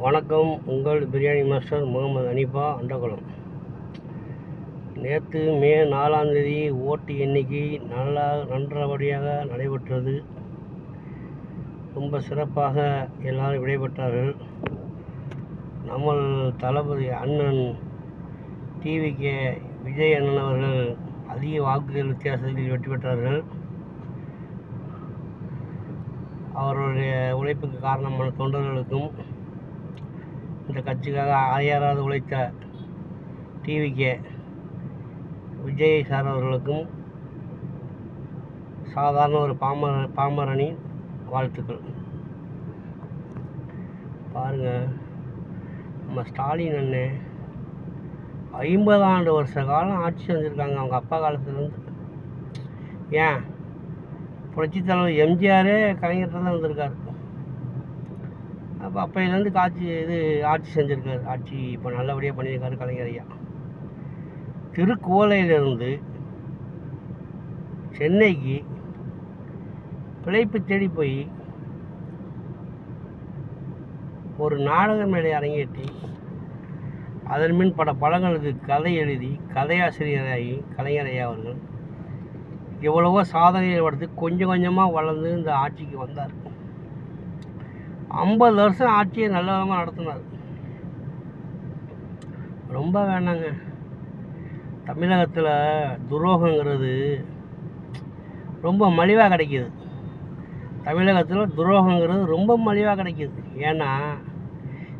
வணக்கம். உங்கள் biryani master Mohammed Hanifa, Andakulam. நேற்று மே 4ஆம் தேதி ஓட்டு எண்ணிக்கை நன்றபடியாக நடைபெற்றது. ரொம்ப சிறப்பாக எல்லாரும் விடைபெற்றார்கள். நம்ம தளபதி அண்ணன் டிவிகே விஜய் அண்ணன் அவர்கள் அதிக வாக்குகள் வித்தியாசத்தில் வெற்றி பெற்றார்கள். அவருடைய உழைப்புக்கு காரணமான தொண்டர்களுக்கும் இந்த கட்சிக்காக ஆயாராது உழைத்த டிவிகே விஜய் சார் அவர்களுக்கும் சாதாரண ஒரு பாமரனின் வாழ்த்துக்கள். பாருங்கள், நம்ம ஸ்டாலின் அண்ணன் 50 வருஷ காலம் ஆட்சி செஞ்சுருக்காங்க. அவங்க அப்பா காலத்துலேருந்து. ஏன் புரட்சித்தலைவர் எம்ஜிஆரே கலைஞர்கிட்ட தான் வந்திருக்காரு. அப்போ அப்பையிலேருந்து ஆட்சி செஞ்சுருக்காரு. ஆட்சி இப்போ நல்லபடியாக பண்ணியிருக்காரு கலைஞர் ஐயா. திருக்குவளையிலிருந்து சென்னைக்கு பிழைப்பு தேடி போய் ஒரு நாடக மேடை அரங்கேற்றி அதன் மின் படங்களுக்கு கதை எழுதி கதையாசிரியராகி கலைஞர் ஐயா அவர்கள் எவ்வளவோ சாதனையை படுத்து கொஞ்சம் கொஞ்சமாக வளர்ந்து இந்த ஆட்சிக்கு வந்தார். 50 வருஷம் ஆட்சியை நல்ல விதமாக நடத்தினார். ரொம்ப வேணாங்க. தமிழகத்தில் துரோகங்கிறது ரொம்ப மலிவாக கிடைக்கிது. ரொம்ப மலிவாக கிடைக்கிது. ஏன்னா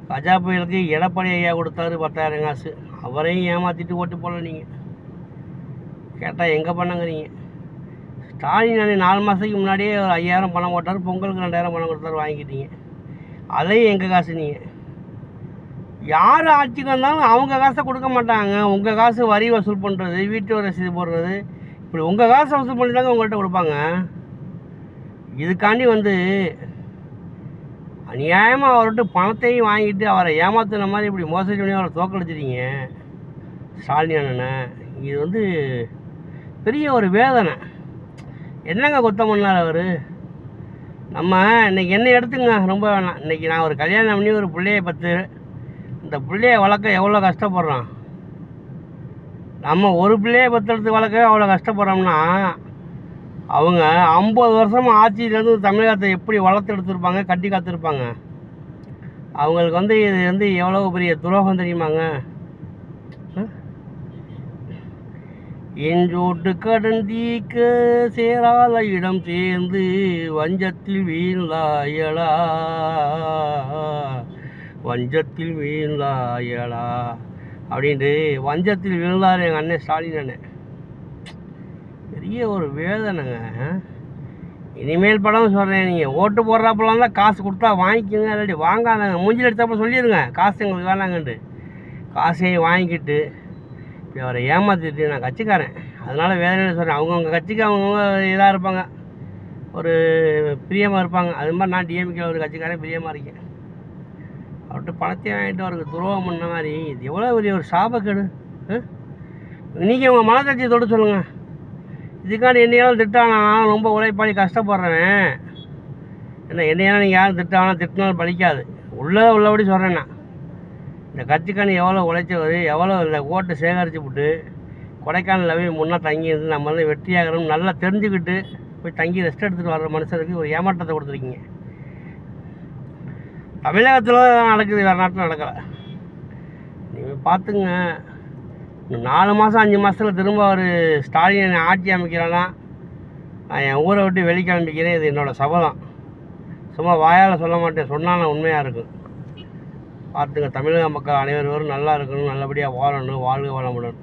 கஜா புயலுக்கு எடப்பாடி ஐயா கொடுத்தாரு 10,000 காசு. அவரையும் ஏமாற்றிட்டு ஓட்டு போடல. நீங்கள் கேட்டால் எங்கே பண்ணாங்க? நீங்கள் ஸ்டாலின் 4 மாதத்துக்கு முன்னாடியே ஒரு 5,000 பணம் போட்டார். பொங்கலுக்கு 2,000 பணம் கொடுத்தாரு, வாங்கிக்கிட்டீங்க. அதையும் எங்கள் காசு. நீங்கள் யார் ஆட்சிக்கு வந்தாலும் அவங்க காசை கொடுக்க மாட்டாங்க. உங்கள் காசு வரி வசூல் பண்ணுறது, வீட்டு ரசீது போடுறது, இப்படி உங்கள் காசை வசூல் பண்ணி தாங்க உங்கள்கிட்ட கொடுப்பாங்க. இதுக்காண்டி அநியாயமாக அவர்கிட்ட பணத்தையும் வாங்கிட்டு அவரை ஏமாத்துன மாதிரி இப்படி மோசடி பண்ணி அவரை தோக்கடிச்சிட்டீங்க ஸ்டாலின் அண்ணனை. இது பெரிய ஒரு வேதனை. என்னங்க குத்தம் பண்ணார் அவர்? நம்ம இன்றைக்கி என்ன எடுத்துங்க, ரொம்ப வேணாம். இன்றைக்கி நான் ஒரு கல்யாணம் பண்ணி ஒரு பிள்ளையை பத்து, இந்த பிள்ளையை வளர்க்க எவ்வளோ கஷ்டப்படுறோம். நம்ம ஒரு பிள்ளையை பத்தெடுத்து வளர்க்கவே அவ்வளோ கஷ்டப்படுறோம்னா, அவங்க 50 வருஷமாக ஆட்சியிலேருந்து தமிழகத்தை எப்படி வளர்த்து எடுத்துருப்பாங்க, கட்டி காத்திருப்பாங்க. அவங்களுக்கு இது எவ்வளோ பெரிய துரோகம் தெரியுமாங்க? எஞ்சோட்டு கடன் தீக்க சேராத இடம் சேர்ந்து வஞ்சத்தில் வீழ்ந்தாயலா அப்படின்ட்டு வஞ்சத்தில் விழுந்தார் எங்கள் அண்ணன் ஸ்டாலின் அண்ணன். பெரிய ஒரு வேதனைங்க. இனிமேல் படம் சொல்கிறேன், நீங்கள் ஓட்டு போடுறாப்பெல்லாம் தான் காசு கொடுத்தா வாங்கிக்கோங்க, இல்லாட்டி வாங்காதாங்க. மூஞ்சில் எடுத்தப்போ சொல்லிடுங்க காசு எங்களுக்கு வேணாங்கன்ட்டு. காசையும் வாங்கிக்கிட்டு இப்படி அவரை ஏமாற்றிட்டு நான் கட்சிக்காரன், அதனால் வேதனையில் சொல்கிறேன். அவங்கவுங்க கட்சிக்கு அவங்கவுங்க இதாக இருப்பாங்க, ஒரு பிரியமாக இருப்பாங்க. அது மாதிரி நான் டிஎம்கே ஒரு கட்சிக்காரன் பிரியமாக இருக்கேன். அவர்கிட்ட பணத்தை வாங்கிட்டு அவருக்கு துரோகம் பண்ண மாதிரி இது எவ்வளோ பெரிய ஒரு சாபக்கேடு. இன்றைக்கி உங்கள் மனசாட்சியை தொட்டு சொல்லுங்கள். இதுக்காண்டி என்னையாலும் திட்டானா ரொம்ப உழைப்பாளி கஷ்டப்படுறேன். என்னையாலும் நீங்கள் யாரும் திட்டினாலும் பலிக்காது. உள்ளபடி சொல்கிறேன்னா, இந்த கட்சிக்காண்டி எவ்வளோ உழைச்சவர், எவ்வளோ இந்த ஓட்டை சேகரித்து விட்டு கொடைக்கானலில் போய் முன்னே தங்கியிருந்து நம்ம வெற்றியாகிறோம் நல்லா தெரிஞ்சுக்கிட்டு போய் தங்கி ரெஸ்ட் எடுத்துகிட்டு வர்ற மனுஷனுக்கு ஒரு ஏமாற்றத்தை கொடுத்துருக்கீங்க. தமிழகத்தில் நடக்குது, வேறு நாட்டில் நடக்கலை. நீங்கள் பார்த்துங்க. 4 மாதம் 5 மாதத்தில் திரும்ப அவர் ஸ்டாலின் ஆட்சி அமைக்கிறான்னா நான் என் ஊரை விட்டு வெளிக்கிளம்பிக்கிறேன். இது என்னோடய சபதம். சும்மா வாயால் சொல்ல மாட்டேன், சொன்னால் நான் உண்மையாக இருக்கும். பார்த்துங்க. தமிழக மக்கள் அனைவரும் நல்லா இருக்கணும், நல்லபடியாக வாழணும். வாழ்க வளமுடன்.